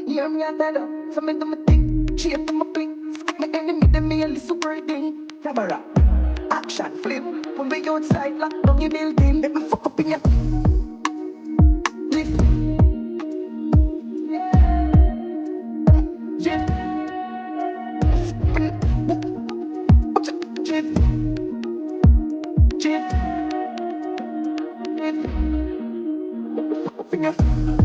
Hear me and tell her, so me do my thing, shape to my fling. Stick my enemy, then me a little birdie. Camera, action, flip. When we outside, lock down your building, let me fuck up in your lift. Jet, jet, jet, jet, jet.